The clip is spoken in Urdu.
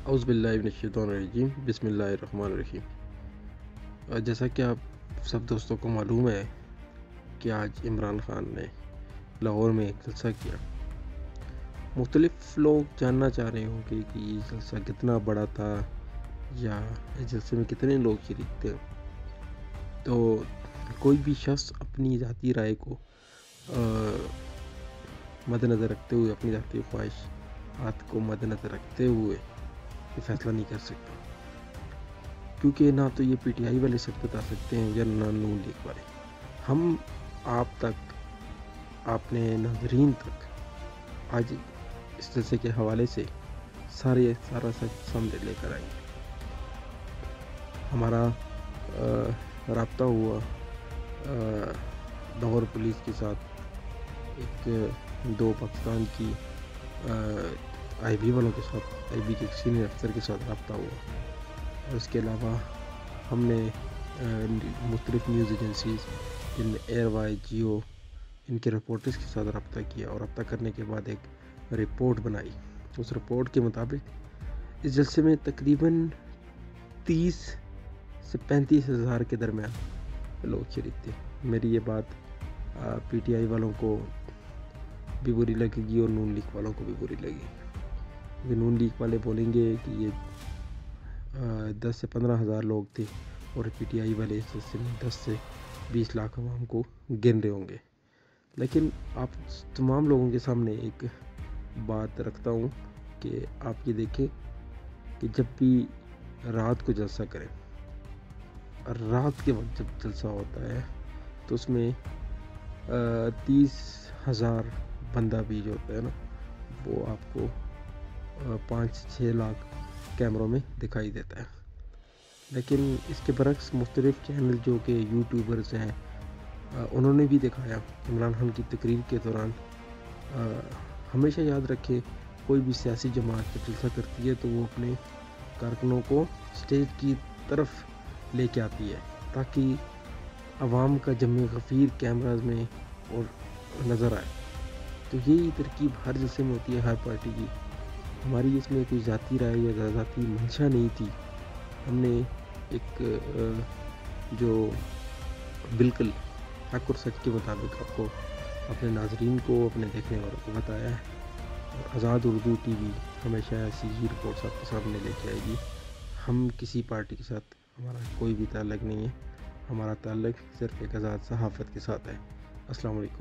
اعوذ باللہ من الشیطان الرجیم، بسم اللہ الرحمن الرحیم۔ جیسا کہ آپ سب دوستوں کو معلوم ہے کہ آج عمران خان نے لاہور میں ایک جلسہ کیا۔ مختلف لوگ جاننا چاہ رہے ہوں گے کہ یہ جلسہ کتنا بڑا تھا یا اس جلسے میں کتنے لوگ شریک تھے۔ تو کوئی بھی شخص اپنی ذاتی رائے کو مد نظر رکھتے ہوئے، اپنی ذاتی خواہشات کو مد نظر رکھتے ہوئے یہ فیصلہ نہیں کر سکتا، کیونکہ نہ تو یہ پی ٹی آئی والے سب بتا سکتے ہیں یا نہ نون لیگ والے۔ ہم آپ تک، اپنے ناظرین تک آج اس جلسے کے حوالے سے سارا سچ سامنے لے کر آئیں گے۔ ہمارا رابطہ ہوا لاہور پولیس کے ساتھ، دو پاکستان کی آئی بی والوں کے ساتھ، آئی بی کے سینئر افسر کے ساتھ رابطہ ہوا، اور اس کے علاوہ ہم نے مختلف نیوز ایجنسیز جن میں ایئر وائی، جیو، ان کے رپورٹرز کے ساتھ رابطہ کیا، اور رابطہ کرنے کے بعد ایک رپورٹ بنائی۔ اس رپورٹ کے مطابق اس جلسے میں تقریباً 30 سے 35 ہزار کے درمیان لوگ شریک تھے۔ میری یہ بات پی ٹی آئی والوں کو بھی بری لگے گی اور نون لیگ والوں کو بھی بری لگے گی، کیونکہ نون لیگ والے بولیں گے کہ یہ 10 سے 15 ہزار لوگ تھے، اور پی ٹی آئی والے اس جلسے میں 10 سے 20 لاکھ عوام کو گن رہے ہوں گے۔ لیکن آپ تمام لوگوں کے سامنے ایک بات رکھتا ہوں کہ آپ یہ دیکھیں کہ جب بھی رات کو جلسہ کریں، رات کے وقت جب جلسہ ہوتا ہے تو اس میں 30,000 بندہ بھی جو ہوتا ہے نا، وہ آپ کو 5 سے 6 لاکھ کیمروں میں دکھائی دیتا ہے۔ لیکن اس کے برعکس مختلف چینل جو کہ یوٹیوبرز ہیں، انہوں نے بھی دکھایا عمران خان کی تقریر کے دوران۔ ہمیشہ یاد رکھیں، کوئی بھی سیاسی جماعت جب جلسہ کرتی ہے تو وہ اپنے کارکنوں کو سٹیج کی طرف لے کے آتی ہے، تاکہ عوام کا جمع غفیر کیمراز میں اور نظر آئے۔ تو یہی ترکیب ہر جلسے میں ہوتی ہے، ہر پارٹی کی۔ ہماری اس میں کوئی ذاتی رائے یا ذاتی منشا نہیں تھی۔ ہم نے ایک جو بالکل حق اور سچ کے مطابق آپ کو، اپنے ناظرین کو، اپنے دیکھنے والوں کو بتایا ہے۔ اور آزاد اردو ٹی وی ہمیشہ ایسی ہی رپورٹس آپ کے سامنے لے کے آئے گی۔ ہم کسی پارٹی کے ساتھ، ہمارا کوئی بھی تعلق نہیں ہے، ہمارا تعلق صرف ایک آزاد صحافت کے ساتھ ہے۔ السلام علیکم۔